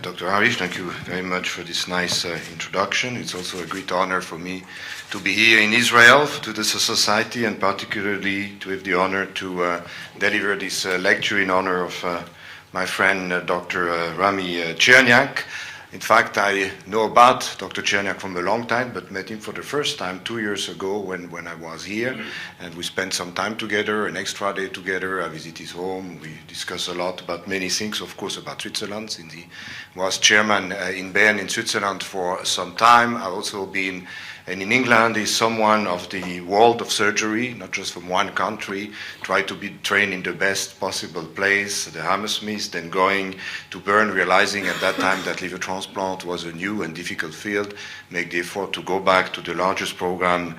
Dr. Harish, thank you very much for this nice introduction. It's also a great honor for me to be here in Israel to the society, and particularly to have the honor to deliver this lecture in honor of my friend Dr. Rami Cherniak. In fact, I know about Dr. Cherniak from a long time, but met him for the first time 2 years ago when I was here, and we spent some time together, an extra day together. I visit his home. We discuss a lot about many things, of course, about Switzerland, since he was chairman in Bern in Switzerland for some time. I've also been, and in England, is someone of the world of surgery, not just from one country, try to be trained in the best possible place, the Hammersmith, then going to Bern, realizing at that time that liver transplant was a new and difficult field, make the effort to go back to the largest program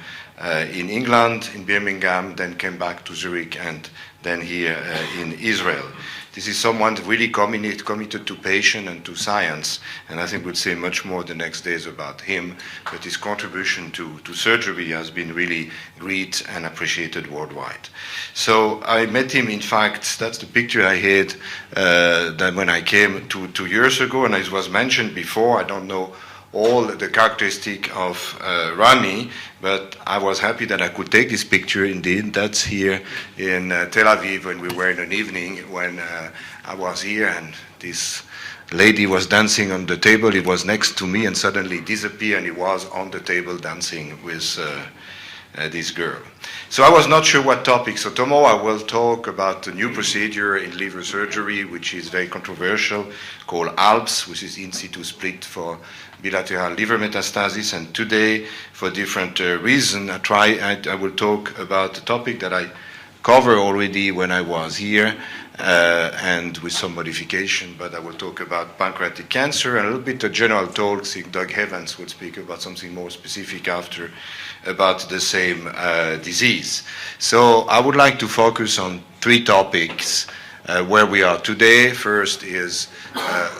in England, in Birmingham, then came back to Zurich, and then here in Israel. This is someone really committed to patient and to science, and I think we'll say much more the next days about him, but his contribution to surgery has been really great and appreciated worldwide. So I met him, in fact, that's the picture I had that when I came 2 years ago, and as was mentioned before, I don't know all the characteristic of Rami, but I was happy that I could take this picture. Indeed, that's here in Tel Aviv when we were in an evening when I was here, and this lady was dancing on the table. It was next to me and suddenly disappeared, and he was on the table dancing with this girl. So I was not sure what topic. So tomorrow I will talk about a new procedure in liver surgery, which is very controversial, called ALPS, which is in situ split for bilateral liver metastasis. And today, for different reasons, I will talk about a topic that I covered already when I was here, and with some modification, but I will talk about pancreatic cancer and a little bit of general talk. Doug Evans will speak about something more specific after, about the same disease. So I would like to focus on 3 topics where we are today. First is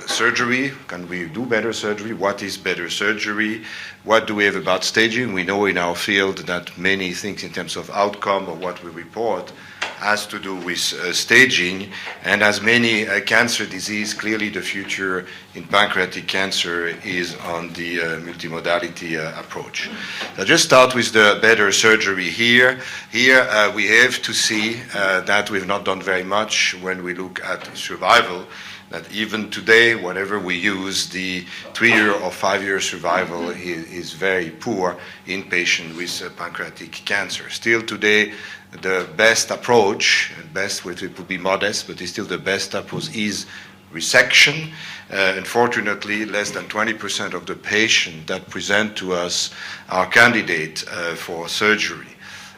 surgery. Can we do better surgery? What is better surgery? What do we have about staging? We know in our field that many things in terms of outcome or what we report has to do with staging, and as many cancer disease, clearly the future in pancreatic cancer is on the multimodality approach. I'll just start with the better surgery here. Here we have to see that we've not done very much when we look at survival, that even today, whatever we use, the 3-year or 5-year survival is very poor in patients with pancreatic cancer. Still today, the best approach, best it would be modest, but it's still the best approach is resection. Unfortunately, less than 20% of the patients that present to us are candidates for surgery.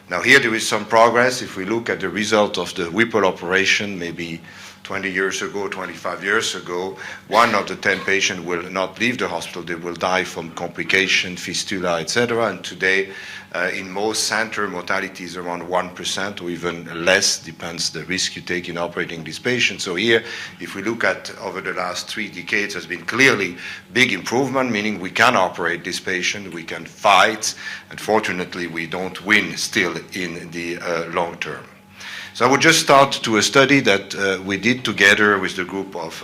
Now here there is some progress. If we look at the result of the Whipple operation, maybe 20 years ago, 25 years ago, 1 of the 10 patients will not leave the hospital. They will die from complication, fistula, etc. And today, in most centers, mortality is around 1% or even less, depends the risk you take in operating this patient. So here, if we look at over the last 3 decades, there's been clearly big improvement, meaning we can operate this patient, we can fight. Unfortunately, we don't win still in the long term. So I would just start to a study that we did together with the group of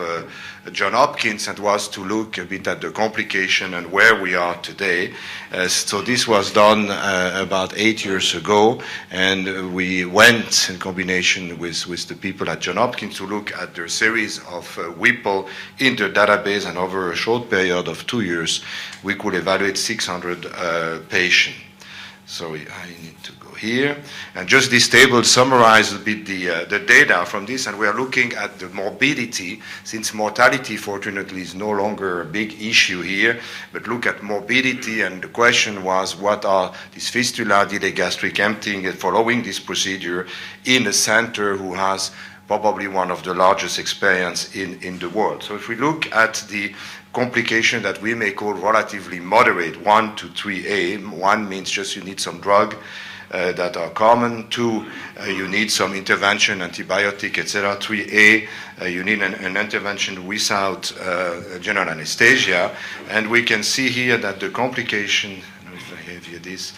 John Hopkins, and was to look a bit at the complication and where we are today. So this was done about 8 years ago, and we went in combination with the people at John Hopkins to look at their series of Whipple in their database, and over a short period of 2 years, we could evaluate 600 patients. So I need to go here. And just this table summarizes a bit the data from this, and we are looking at the morbidity, since mortality, fortunately, is no longer a big issue here, but look at morbidity, and the question was, what are these fistula, did a gastric emptying following this procedure in a center who has probably one of the largest experience in the world. So if we look at the complication that we may call relatively moderate, 1 to 3A. 1 means just you need some drug that are common. 2, you need some intervention, antibiotic, etc. 3A, you need an intervention without general anesthesia. And we can see here that the complication, I don't know if I have here this,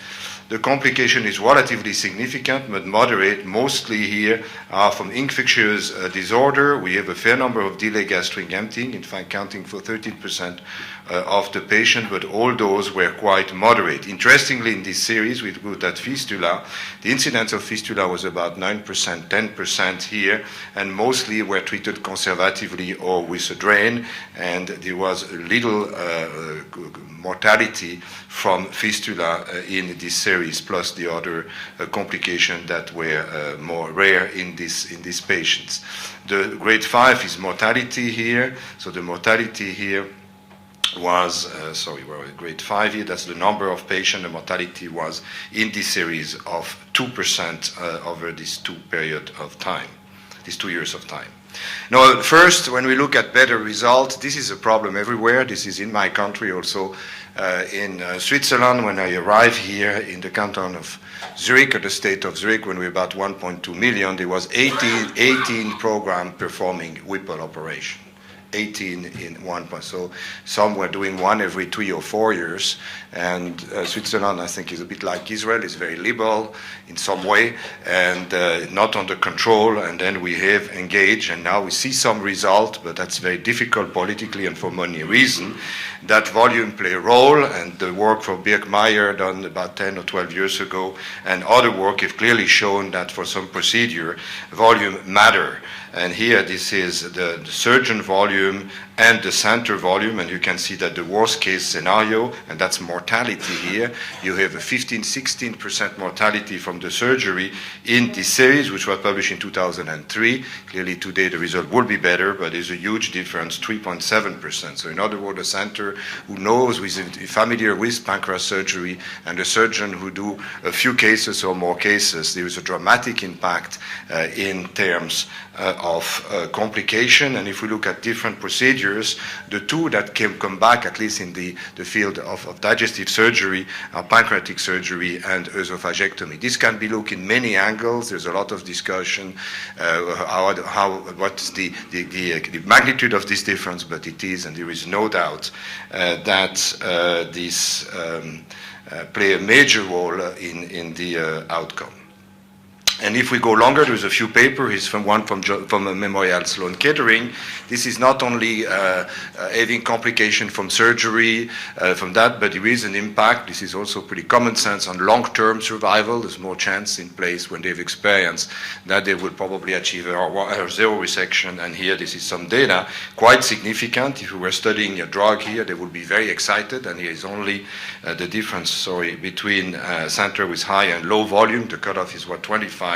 The complication is relatively significant, but moderate. Mostly here are from infectious disorder. We have a fair number of delayed gastric emptying, in fact counting for 13% of the patient, but all those were quite moderate. Interestingly, in this series, we looked at fistula. The incidence of fistula was about 9%, 10% here, and mostly were treated conservatively or with a drain, and there was little mortality from fistula in this series, plus the other complications that were more rare in these patients. The grade 5 is mortality here, so the mortality here was, grade 5 here, that's the number of patients. The mortality was in this series of 2% over this 2 years of time. Now, first, when we look at better results, this is a problem everywhere. This is in my country also. In Switzerland, when I arrived here in the canton of Zurich, or the state of Zurich, when we were about 1.2 million, there was 18 programs performing Whipple operation. 18 in one point. So some were doing one every 3 or 4 years. And Switzerland, I think, is a bit like Israel. It's very liberal in some way and not under control. And then we have engaged, and now we see some result, but that's very difficult politically and for many reasons. That volume play a role, and the work for Birkmeyer done about 10 or 12 years ago and other work have clearly shown that for some procedure, volume matter. And here this is the surgeon volume and the center volume, and you can see that the worst case scenario, and that's mortality here, you have a 15-16% mortality from the surgery in this series, which was published in 2003. Clearly today the result will be better, but there's a huge difference, 3.7%. So in other words, a center who knows, is familiar with pancreas surgery, and a surgeon who do a few cases or more cases, there is a dramatic impact in terms of complication. And if we look at different procedures, the two that can come back, at least in the field of digestive surgery, are pancreatic surgery and esophagectomy. This can be looked in many angles. There's a lot of discussion what's the magnitude of this difference, but it is, and there is no doubt that this play a major role in the outcome. And if we go longer, there's a few papers, from Memorial Sloan Kettering. This is not only having complication from surgery, from that, but there is an impact. This is also pretty common sense on long-term survival. There's more chance in place when they've experienced that they will probably achieve a zero resection. And here, this is some data, quite significant. If we were studying a drug here, they would be very excited. And here is only the difference, between center with high and low volume. The cutoff is 25.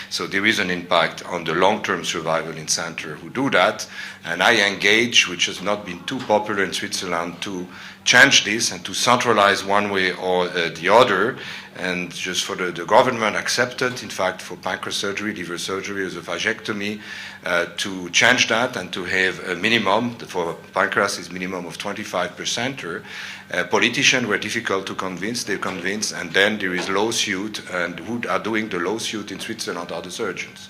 So there is an impact on the long-term survival in center who do that. And I engage, which has not been too popular in Switzerland, to change this and to centralize one way or the other. And just for the government accepted, in fact, for pancreas surgery, liver surgery, esophagectomy, to change that and to have a minimum, for pancreas is minimum of 25%. Politicians were difficult to convince, they convinced, and then there is lawsuit, and who are doing the lawsuit in Switzerland are the surgeons.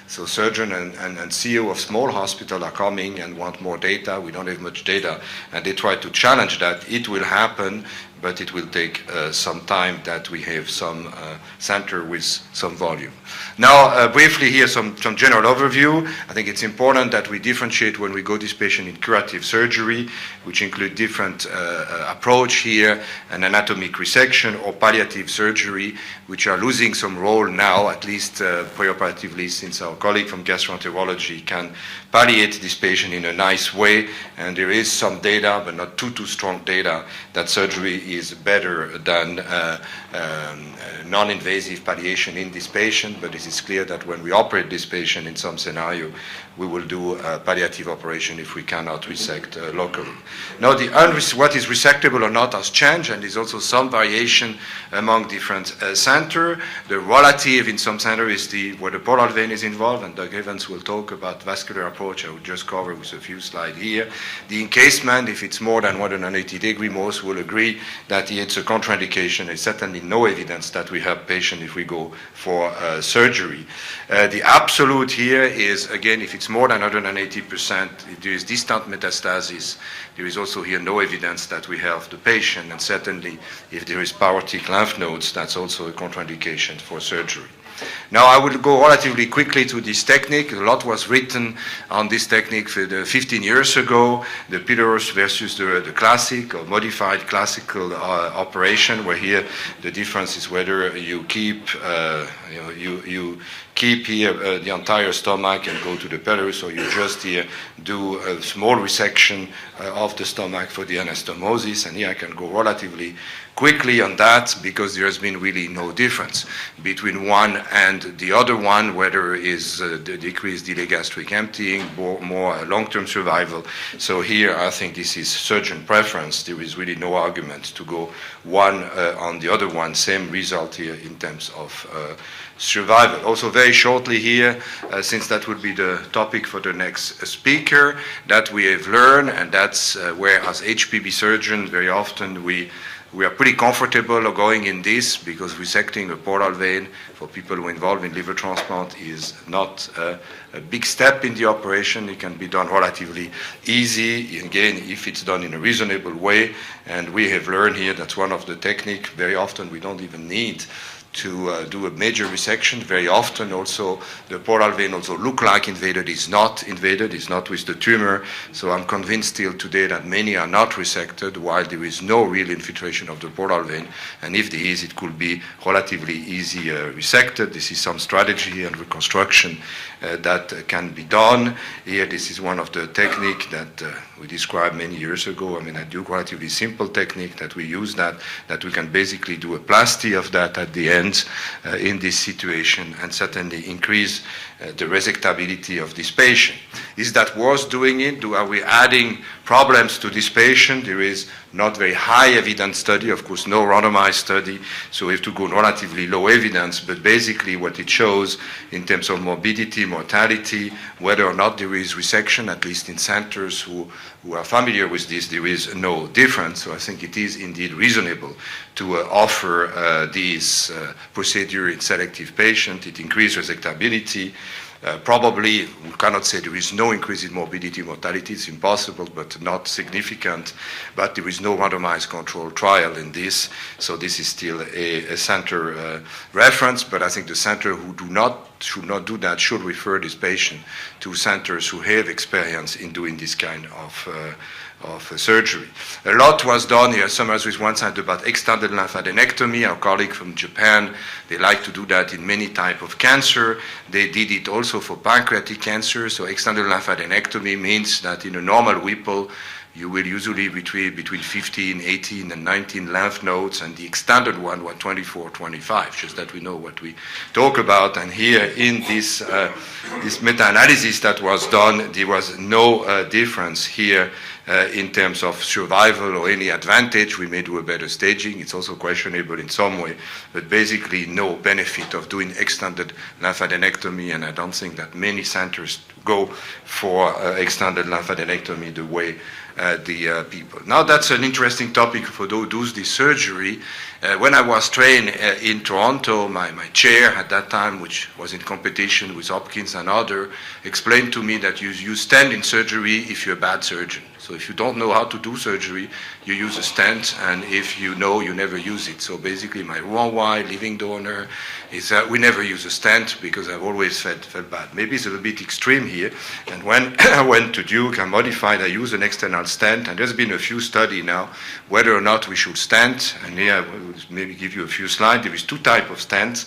So surgeon and CEO of small hospital are coming and want more data. We don't have much data, and they try to challenge that. It will happen, but it will take some time that we have some center with some volume. Now, briefly here, some general overview. I think it's important that we differentiate when we go this patient in curative surgery, which include different approach here, an anatomic resection or palliative surgery, which are losing some role now, at least preoperatively, since our colleague from gastroenterology can palliate this patient in a nice way. And there is some data, but not too strong data, that surgery is better than non-invasive palliation in this patient, but it is clear that when we operate this patient in some scenario, we will do a palliative operation if we cannot resect locally. Now, what is resectable or not has changed, and there's also some variation among different centers. The relative in some centers is where the portal vein is involved, and Doug Evans will talk about vascular approach. I will just cover with a few slides here. The encasement, if it's more than 180 degrees, most will agree that it's a contraindication. There's certainly no evidence that we help patient if we go for surgery. The absolute here is, again, if it's more than 180%. If there is distant metastasis, there is also here no evidence that we help the patient, and certainly if there is parotic lymph nodes, that's also a contraindication for surgery. Now I will go relatively quickly to this technique. A lot was written on this technique 15 years ago, the pillars versus the classic or modified classical operation, where here the difference is whether you keep you keep here the entire stomach and go to the pillars, or you just here do a small resection of the stomach for the anastomosis. And here I can go relatively quickly on that because there has been really no difference between one and the other one, whether it is the decreased delay gastric emptying, more long-term survival. So here I think this is surgeon preference. There is really no argument to go one on the other one. Same result here in terms of survival. Also very shortly here, since that would be the topic for the next speaker, that we have learned, and that's where as HPB surgeons very often we are pretty comfortable going in this, because resecting a portal vein for people who are involved in liver transplant is not a big step in the operation. It can be done relatively easy, again, if it's done in a reasonable way. And we have learned here that's one of the techniques. Very often we don't even need to do a major resection. Very often also the portal vein also look like invaded, is not invaded, is not with the tumor. So I'm convinced still today that many are not resected while there is no real infiltration of the portal vein. And if there is, it could be relatively easy resected. This is some strategy and reconstruction that can be done. Here, this is one of the techniques that we described many years ago. I mean, I do relatively simple technique that we use that we can basically do a plasty of that at the end in this situation, and certainly increase the resectability of this patient. Is that worth doing it? Are we adding problems to this patient? There is not very high evidence study, of course, no randomized study, so we have to go relatively low evidence, but basically what it shows in terms of morbidity, mortality, whether or not there is resection, at least in centers who are familiar with this, there is no difference. So I think it is indeed reasonable to offer this procedure in selective patients. It increases resectability. Probably we cannot say there is no increase in morbidity, mortality. It's impossible, but not significant. But there is no randomized control trial in this, so this is still a center reference. But I think the center who should not do that should refer this patient to centers who have experience in doing this kind of surgery. A lot was done here, summarized with one side about extended lymphadenectomy. Our colleague from Japan, they like to do that in many types of cancer. They did it also for pancreatic cancer. So extended lymphadenectomy means that in a normal Whipple, you will usually between 15, 18, and 19 lymph nodes, and the extended one was 24, 25, just that we know what we talk about. And here in this meta-analysis that was done, there was no difference here in terms of survival or any advantage. We may do a better staging. It's also questionable in some way, but basically no benefit of doing extended lymphadenectomy, and I don't think that many centers go for extended lymphadenectomy the way the people. Now that's an interesting topic for those who do this surgery. When I was trained in Toronto, my chair at that time, which was in competition with Hopkins and others, explained to me that you stand in surgery if you're a bad surgeon. So if you don't know how to do surgery, you use a stent, and if you know, you never use it. So basically my Roux-en-Y living donor is that we never use a stent because I've always felt bad. Maybe it's a little bit extreme here. And when I went to Duke, I modified, I used an external stent, and there's been a few studies now whether or not we should stent. And here I will maybe give you a few slides. There is two types of stents.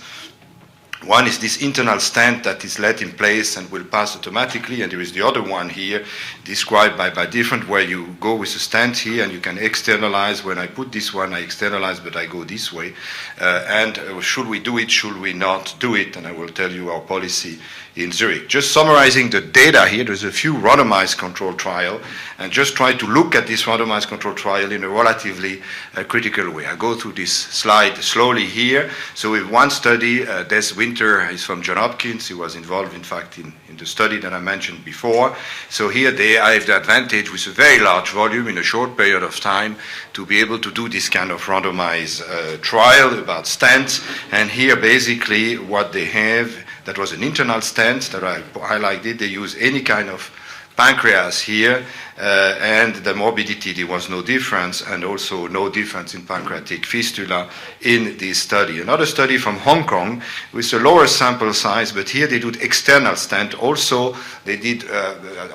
One is this internal stent that is let in place and will pass automatically, and there is the other one here described by different, where you go with a stent here and you can externalize. When I put this one, I externalize, but I go this way. And should we do it, should we not do it? And I will tell you our policy in Zurich. Just summarizing the data here, there's a few randomized control trial, and just try to look at this randomized control trial in a relatively critical way. I go through this slide slowly here. So with one study, Des Winter is from Johns Hopkins. He was involved, in fact, in the study that I mentioned before. So here they have the advantage with a very large volume in a short period of time to be able to do this kind of randomized trial about stents. And here basically what they have that was an internal stent that I highlighted. They use any kind of pancreas here, and the morbidity, there was no difference, and also no difference in pancreatic fistula in this study. Another study from Hong Kong with a lower sample size, but here they did external stent. Also, they did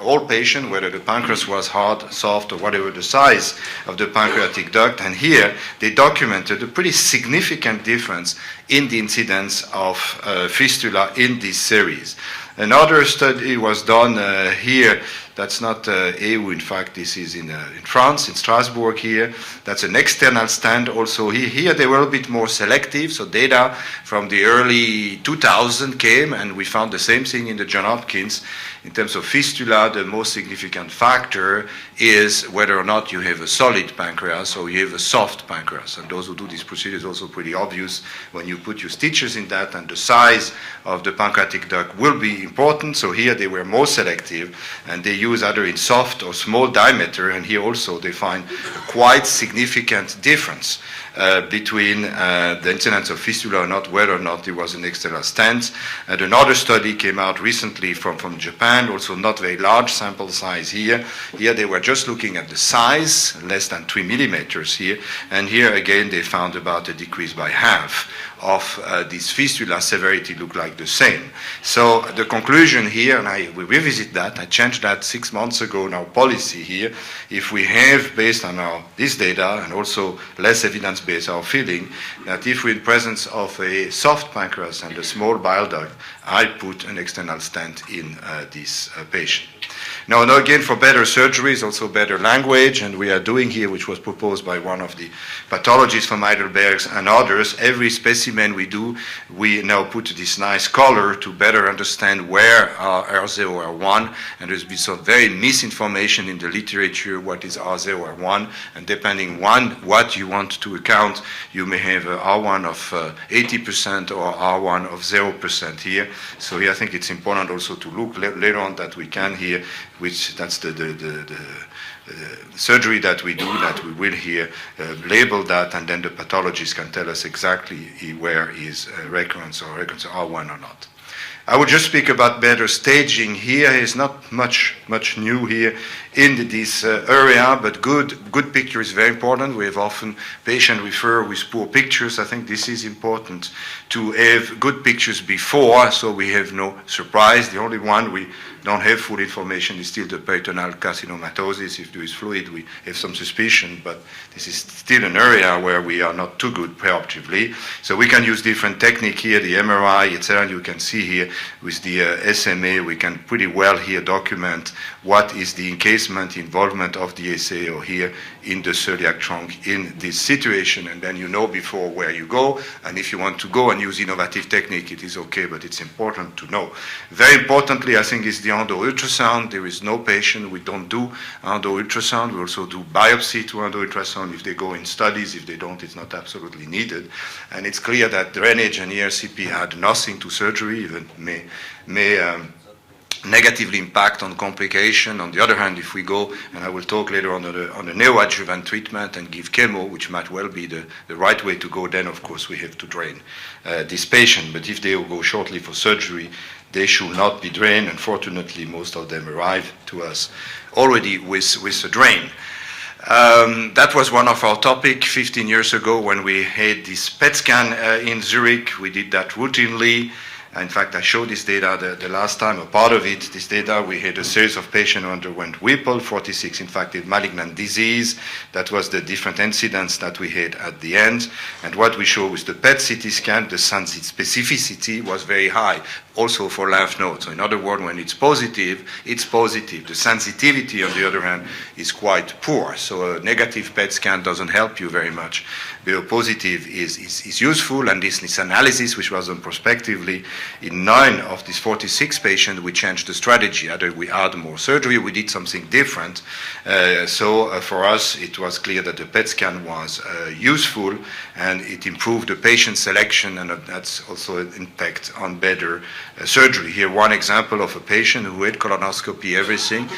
all patient, whether the pancreas was hard, soft, or whatever the size of the pancreatic duct, and here they documented a pretty significant difference in the incidence of fistula in this series. Another study was done here. That's not EU, in fact, this is in France, in Strasbourg here. That's an external stand also. Here they were a bit more selective, so data from the early 2000 came, and we found the same thing in the John Hopkins. In terms of fistula, the most significant factor is whether or not you have a solid pancreas or you have a soft pancreas. And those who do this procedure is also pretty obvious when you put your stitches in that, and the size of the pancreatic duct will be important. So here they were more selective, and they use either in soft or small diameter, and here also they find a quite significant difference between the incidence of fistula or not, whether or not it was an external stent. And another study came out recently from Japan, also not very large sample size here. Here they were just looking at the size, less than 3 millimeters here, and here again they found about a decrease by half of this fistula severity look like the same. So the conclusion here, and we revisit that, I changed that 6 months ago in our policy here. If we have, based on this data and also less evidence-based, our feeling that if we're in presence of a soft pancreas and a small bile duct, I put an external stent in this patient. Now, again, for better surgeries, also better language, and we are doing here, which was proposed by one of the pathologists from Heidelberg and others, every specimen we do, we now put this nice color to better understand where are R0, R1, and there's been some very misinformation in the literature, what is R0, R1, and depending on what you want to account, you may have a R1 of 80% or R1 of 0% here. So here I think it's important also to look later on that we can here, which that's the surgery that we do, that we will here label that, and then the pathologist can tell us exactly where is recurrence or recurrence R1 or not. I would just speak about better staging here. It's not much new here in this area, but good picture is very important. We have often patients refer with poor pictures. I think this is important to have good pictures before, so we have no surprise. The only one we don't have full information is still the peritoneal carcinomatosis. If there is fluid, we have some suspicion, but this is still an area where we are not too good preoperatively. So we can use different technique here, the MRI, etc. You can see here with the SMA, we can pretty well here document what is the encasement involvement of the SA or here in the celiac trunk in this situation, and then you know before where you go, and if you want to go and use innovative technique, it is okay, but it's important to know. Very importantly, I think, is the endo ultrasound. There is no patient we don't do endo ultrasound. We also do biopsy to endo ultrasound if they go in studies. If they don't, it's not absolutely needed. And it's clear that drainage and ERCP had nothing to surgery, even may negatively impact on complication. On the other hand, if we go, and I will talk later on the neoadjuvant treatment and give chemo, which might well be the right way to go, then of course we have to drain this patient. But if they go shortly for surgery, they should not be drained. Unfortunately, most of them arrive to us already with a drain. That was one of our topics 15 years ago when we had this PET scan in Zurich. We did that routinely. In fact, I showed this data the last time, a part of it, this data, we had a series of patients who underwent Whipple, 46, in fact, with malignant disease. That was the different incidents that we had at the end. And what we show with the PET CT scan, the specificity was very high, also for lymph nodes. So in other words, when it's positive, it's positive. The sensitivity, on the other hand, is quite poor. So a negative PET scan doesn't help you very much. The positive is useful, and this analysis, which was done prospectively, in 9 of these 46 patients, we changed the strategy. Either we had more surgery, we did something different. So for us, it was clear that the PET scan was useful, and it improved the patient selection, and that's also an impact on better surgery. Here, one example of a patient who had colonoscopy, everything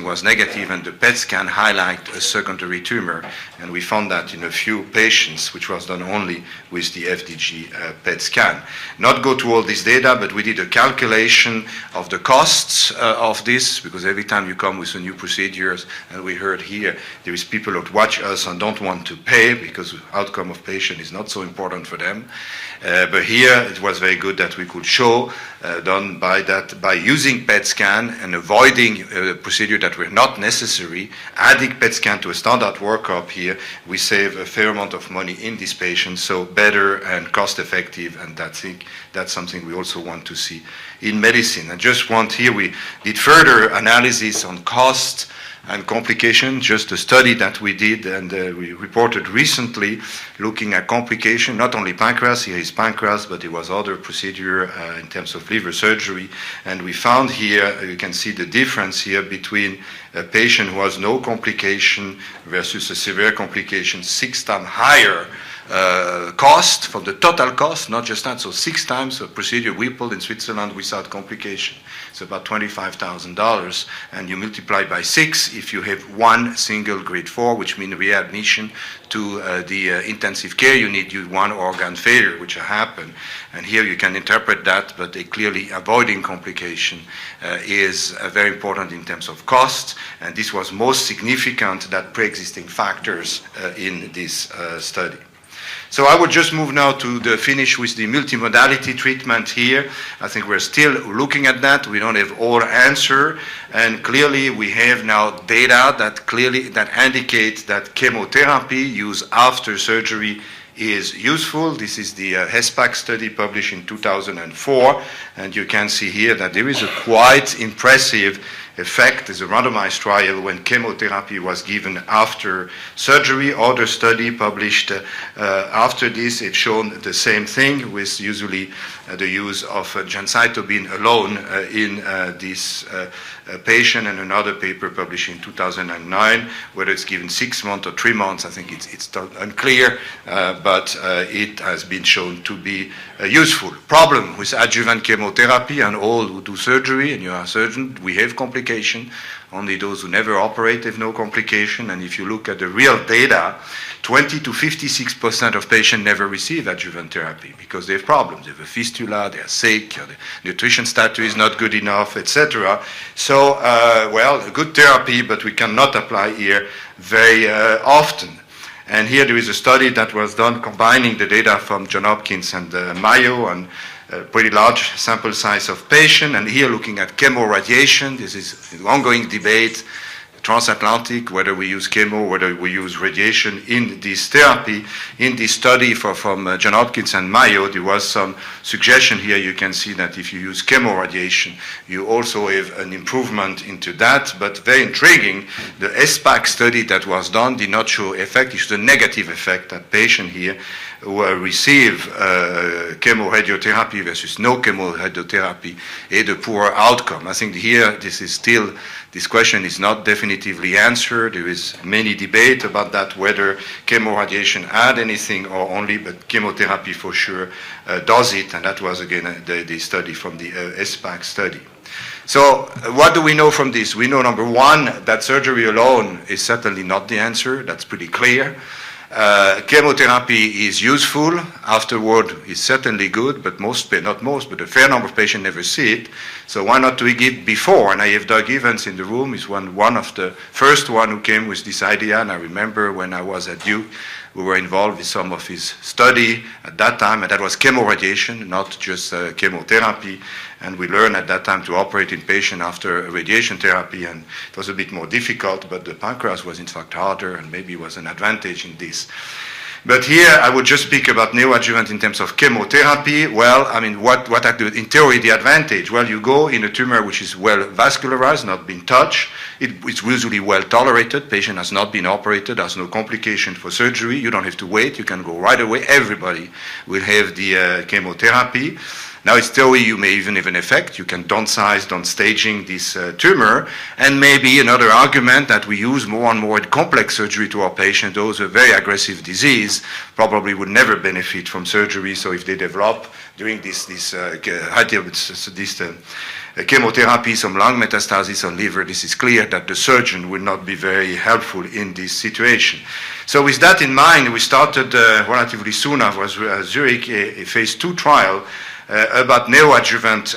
was negative, and the PET scan highlight a secondary tumor, and we found that in a few patients, which was done only with the FDG PET scan. Not go to all this data, but we did a calculation of the costs of this, because every time you come with a new procedures, and we heard here, there is people that watch us and don't want to pay because the outcome of patient is not so important for them. But here it was very good that we could show done by using PET scan and avoiding procedure that were not necessary, adding PET scan to a standard workup here, we save a fair amount of money in these patients, so better and cost effective, and I think that's something we also want to see in medicine. I just want here, we did further analysis on cost and complication, just a study that we did and we reported recently looking at complication, not only pancreas, here is pancreas, but it was other procedure in terms of liver surgery. And we found here, you can see the difference here between a patient who has no complication versus a severe complication, 6 times higher cost from the total cost, not just that, so 6 times a procedure we pulled in Switzerland without complication. It's about $25,000, and you multiply by 6 if you have one single grade 4, which means readmission to the intensive care unit, you one organ failure, which happen. And here you can interpret that, but clearly avoiding complication is very important in terms of cost, and this was most significant that pre-existing factors in this study. So I would just move now to the finish with the multimodality treatment here. I think we're still looking at that. We don't have all answer, and clearly we have now data that indicate that chemotherapy used after surgery is useful. This is the FACS study published in 2004, and you can see here that there is a quite impressive effect. There's a randomized trial when chemotherapy was given after surgery. Other study published after this, it's shown the same thing with usually the use of gemcitabine alone in this patient, and another paper published in 2009, whether it's given 6 months or 3 months, I think it's unclear, but it has been shown to be useful. Problem with adjuvant chemotherapy, and all who do surgery, and you are a surgeon, we have complication. Only those who never operate have no complication, and if you look at the real data, 20 to 56% of patients never receive adjuvant therapy because they have problems. They have a fistula, they are sick, the nutrition status is not good enough, etc. So, well, a good therapy, but we cannot apply here very often. And here there is a study that was done combining the data from Johns Hopkins and Mayo, and a pretty large sample size of patients, and here looking at chemoradiation. This is an ongoing debate, transatlantic, whether we use chemo, whether we use radiation in this therapy. In this study from Johns Hopkins and Mayo, there was some suggestion here. You can see that if you use chemoradiation, you also have an improvement into that, but very intriguing, the FACS study that was done did not show effect. It's the negative effect that patient here who receive chemoradiotherapy versus no chemoradiotherapy had a poor outcome. I think here this question is not definitively answered. There is many debate about that, whether chemoradiation add anything or only, but chemotherapy for sure does it, and that was again the study from the FACS study. So what do we know from this? We know, number one, that surgery alone is certainly not the answer. That's pretty clear. Chemotherapy is useful. Afterward, it's certainly good, but not most, but a fair number of patients never see it. So why not do it before? And I have Doug Evans in the room. He's one of the first one who came with this idea. And I remember when I was at Duke, we were involved with some of his study at that time, and that was chemoradiation, not just chemotherapy. And we learned at that time to operate in patients after radiation therapy, and it was a bit more difficult, but the pancreas was in fact harder, and maybe was an advantage in this. But here I would just speak about neoadjuvant in terms of chemotherapy. Well, I mean, what in theory the advantage? Well, you go in a tumor which is well vascularized, not been touched. It's usually well tolerated. Patient has not been operated, has no complication for surgery. You don't have to wait. You can go right away. Everybody will have the chemotherapy. Now, it's theory you may even have an effect. You can downsize, downstaging this tumor. And maybe another argument that we use more and more in complex surgery to our patients, those with very aggressive disease, probably would never benefit from surgery. So if they develop during this chemotherapy, some lung metastasis on liver, this is clear that the surgeon will not be very helpful in this situation. So with that in mind, we started relatively soon after Zurich a phase 2 trial about neoadjuvant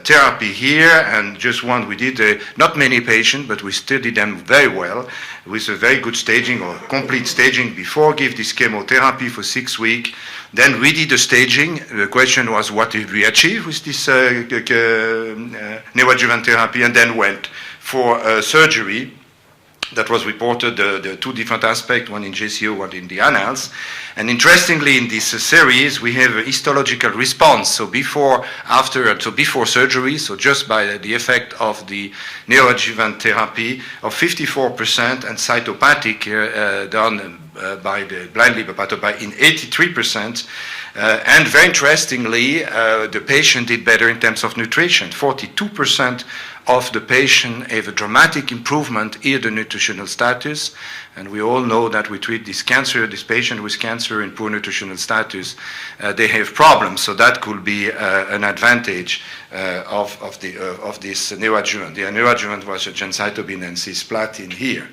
therapy here, and just one, we did not many patients, but we studied them very well with a very good staging or complete staging before give this chemotherapy for 6 weeks. Then we did the staging. The question was, what did we achieve with this neoadjuvant therapy, and then went for surgery. That was reported, the two different aspects, one in JCO, one in the annals. And interestingly, in this series, we have a histological response. So before surgery, so just by the effect of the neoadjuvant therapy of 54%, and cytopathic done by the blind liver pathobiopsy in 83%. And very interestingly, the patient did better in terms of nutrition. 42% of the patient have a dramatic improvement in the nutritional status. And we all know that we treat this patient with cancer in poor nutritional status, they have problems. So that could be an advantage of this neoadjuvant. The neoadjuvant was a gemcitabine and cisplatin here.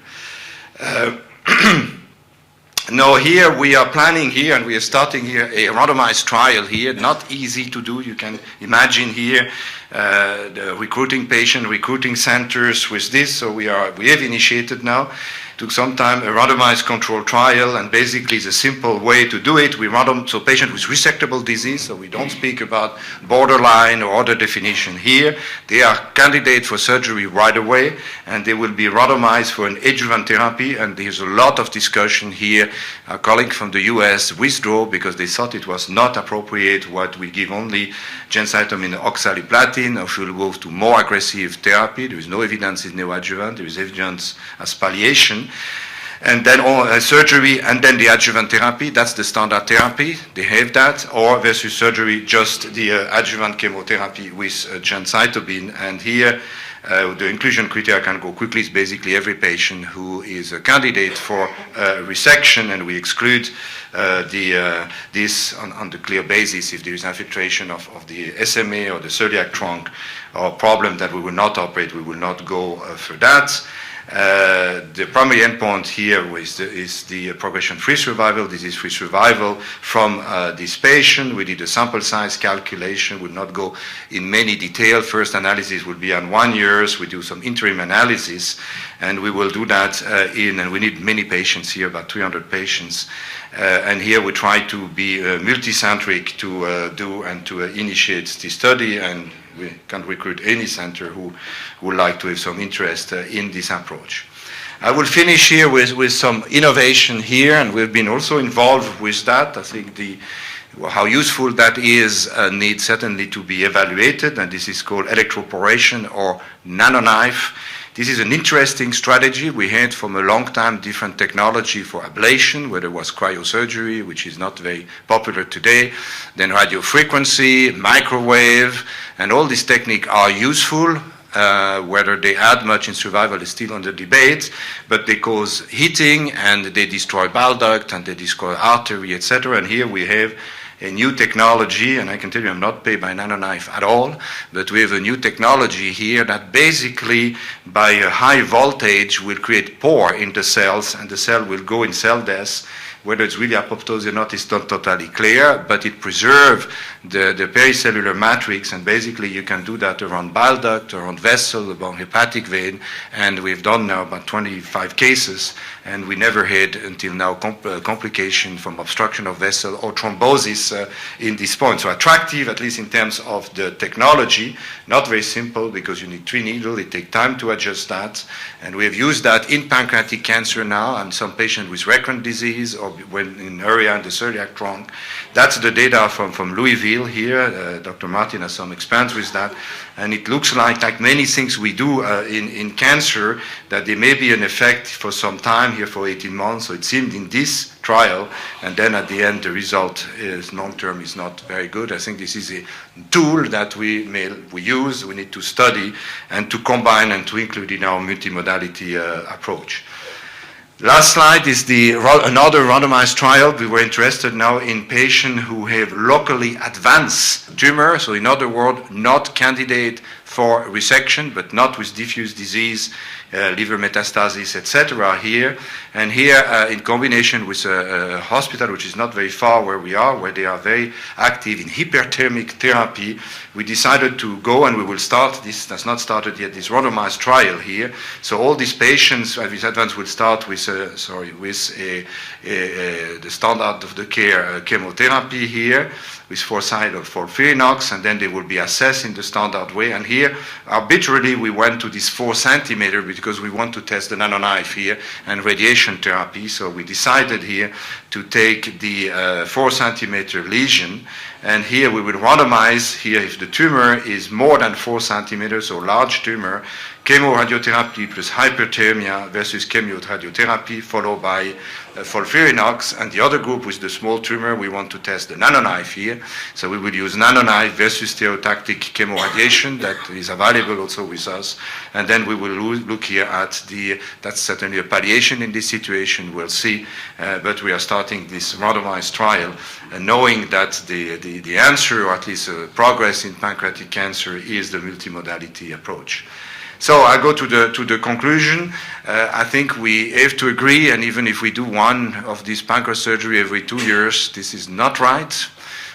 Now here we are planning here, and we are starting here a randomized trial here, not easy to do. You can imagine here the recruiting centers with this. So we have initiated now. Took some time, a randomized control trial, and basically the simple way to do it, so patient with resectable disease, so we don't speak about borderline or other definition here. They are candidate for surgery right away, and they will be randomized for an adjuvant therapy, and there's a lot of discussion here. A colleague from the US withdrew because they thought it was not appropriate what we give only gemcitabine oxaliplatin, or should move to more aggressive therapy. There is no evidence in neoadjuvant, there is evidence as palliation. And then surgery, and then the adjuvant therapy. That's the standard therapy. They have that, or versus surgery, just the adjuvant chemotherapy with gemcitabine. And here, the inclusion criteria can go quickly. It's basically every patient who is a candidate for resection, and we exclude this on the clear basis if there is infiltration of the SMA or the celiac trunk or problem that we will not operate, we will not go for that. The primary endpoint here is the progression-free survival, disease-free survival from this patient. We did a sample size calculation, will not go in many detail. First analysis will be on 1 year. We do some interim analysis, and we will do that and we need many patients here, about 300 patients. And here we try to be multicentric to do and to initiate the study, and we can recruit any center who would like to have some interest in this approach. I will finish here with some innovation here, and we've been also involved with that. I think how useful that is needs certainly to be evaluated, and this is called Electroporation or Nano knife. This is an interesting strategy. We had from a long time different technology for ablation, whether it was cryosurgery, which is not very popular today, then radiofrequency, microwave, and all these techniques are useful. Whether they add much in survival is still under debate, but they cause heating and they destroy bile duct and they destroy artery, etc. And here we have a new technology, and I can tell you I'm not paid by Nano knife at all, but we have a new technology here that basically by a high voltage will create pore in the cells, and the cell will go in cell death. Whether it's really apoptosis or not is not totally clear, but it preserves the pericellular matrix, and basically you can do that around bile duct, around vessel, around hepatic vein, and we've done now about 25 cases, and we never had until now complication from obstruction of vessel or thrombosis in this point. So attractive, at least in terms of the technology, not very simple because you need 3 needles, it takes time to adjust that, and we have used that in pancreatic cancer now, and some patients with recurrent disease or when in area in the celiac trunk. That's the data from Louisville here. Dr. Martin has some experience with that. And it looks like many things we do in cancer, that there may be an effect for some time here for 18 months. So it seemed in this trial, and then at the end the result is long-term is not very good. I think this is a tool that we use, we need to study and to combine and to include in our multimodality approach. Last slide is another randomized trial. We were interested now in patients who have locally advanced tumor, so in other words, not candidate for resection, but not with diffuse disease, liver metastasis, etc. here. And here, in combination with a hospital which is not very far where we are, where they are very active in hyperthermic therapy, we decided to go, and we will start, this has not started yet, this randomized trial here. So all these patients with advance will start with, the standard of the care chemotherapy here, with 4 sides of FOLFIRINOX, and then they will be assessed in the standard way. And here, arbitrarily, we went to this 4 centimeter because we want to test the nanoknife here and radiation therapy. So we decided here to take the 4 centimeter lesion, and here we will randomize here if the tumor is more than 4 centimeters, so large tumor, chemoradiotherapy plus hyperthermia versus chemoradiotherapy followed by FOLFIRINOX, and the other group with the small tumor, we want to test the nanoknife here. So we will use nanoknife versus stereotactic chemoradiation that is available also with us. And then we will look here at that's certainly a palliation in this situation, we'll see. But we are starting this randomized trial knowing that the answer, or at least progress in pancreatic cancer, is the multimodality approach. So I go to the conclusion. I think we have to agree, and even if we do one of these pancreas surgery every 2 years, this is not right.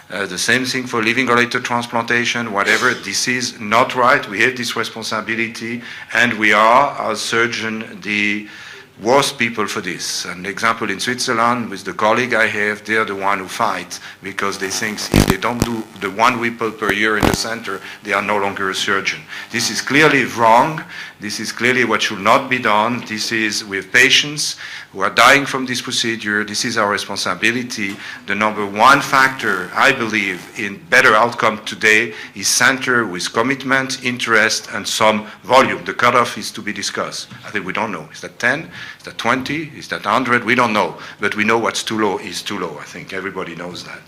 The same thing for living-related transplantation, whatever, this is not right. We have this responsibility, and we are, as surgeon, the worst people for this. An example in Switzerland with the colleague I have, they are the one who fight because they think if they don't do the 1 Whipple per year in the center, they are no longer a surgeon. This is clearly wrong. This is clearly what should not be done. This is with patients who are dying from this procedure. This is our responsibility. The number 1 factor, I believe, in better outcome today is center with commitment, interest, and some volume. The cutoff is to be discussed. I think we don't know. Is that 10? Is that 20? Is that 100? We don't know. But we know what's too low is too low. I think everybody knows that.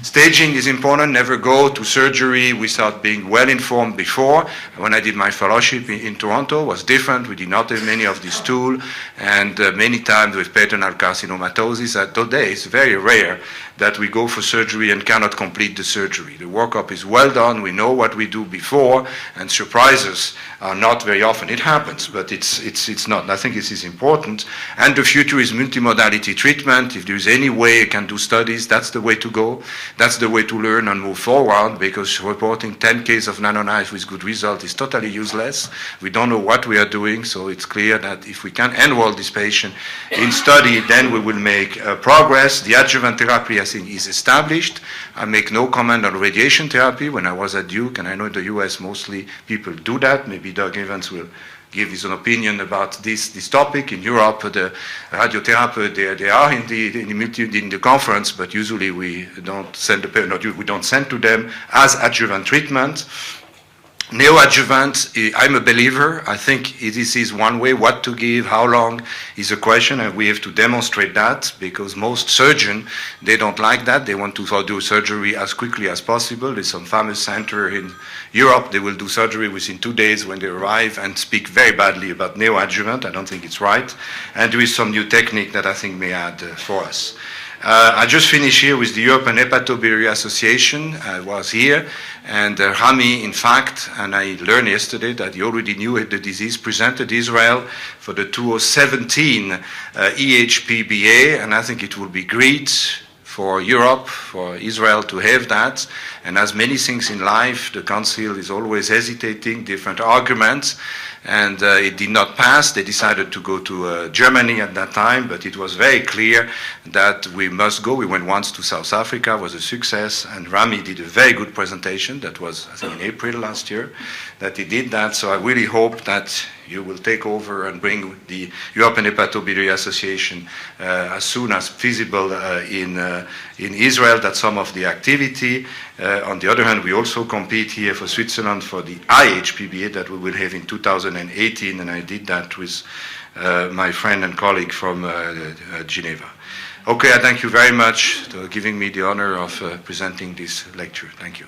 Staging is important. Never go to surgery without being well informed before. When I did my fellowship in Toronto, it was different. We did not have many of these tools, and many times with peritoneal carcinomatosis. Today it's very rare that we go for surgery and cannot complete the surgery. The workup is well done. We know what we do before, and surprises are not very often. It happens, but it's not. I think this is important. And the future is multimodality treatment. If there is any way you can do studies, that's the way to go. That's the way to learn and move forward, because reporting 10 cases of nanoknife with good result is totally useless. We don't know what we are doing, so it's clear that if we can enroll this patient in study, then we will make progress. The adjuvant therapy, I think, is established. I make no comment on radiation therapy. When I was at Duke, and I know in the US mostly people do that, maybe Doug Evans will give his own opinion about this topic. In Europe, the radiotherapists, they are in the conference, but usually we don't send to them as adjuvant treatment. Neoadjuvant, I'm a believer. I think this is one way. What to give, how long is a question, and we have to demonstrate that, because most surgeons, they don't like that. They want to do surgery as quickly as possible. There's some famous center in Europe, they will do surgery within 2 days when they arrive and speak very badly about neoadjuvant. I don't think it's right. And there is some new technique that I think may add for us. I just finished here with the European Hepatobiliary Association. I was here, and Rami, in fact, and I learned yesterday that he already knew the disease, presented Israel for the 2017 EHPBA, and I think it will be great for Europe, for Israel to have that. And as many things in life, the Council is always hesitating, different arguments, and it did not pass. They decided to go to Germany at that time, but it was very clear that we must go. We went once to South Africa, was a success, and Rami did a very good presentation. That was, I think, in April last year that he did that. So I really hope that you will take over and bring the European Hepatobiliary Association as soon as feasible in Israel. That's some of the activity. On the other hand, we also compete here for Switzerland for the IHPBA that we will have in 2018, and I did that with my friend and colleague from Geneva. Okay, I thank you very much for giving me the honor of presenting this lecture. Thank you.